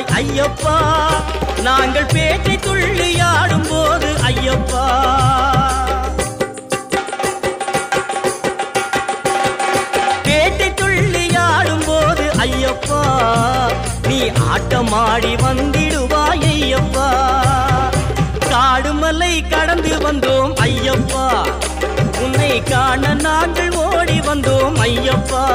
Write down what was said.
வருவாய் ஐயப்பா, நாங்கள் பேட்டை துள்ளி ஆடும் போது ஐயப்பா. பேட்டை துள்ளி ஆடும் போது ஐயப்பா, நீ ஆட்டமாடி வந்திடுவாய் ஐயப்பா. காடுமலை கடந்து வந்தோம் ஐயப்பா, உன்னை காண நாங்கள் ஓடி வந்தோம் ஐயப்பா.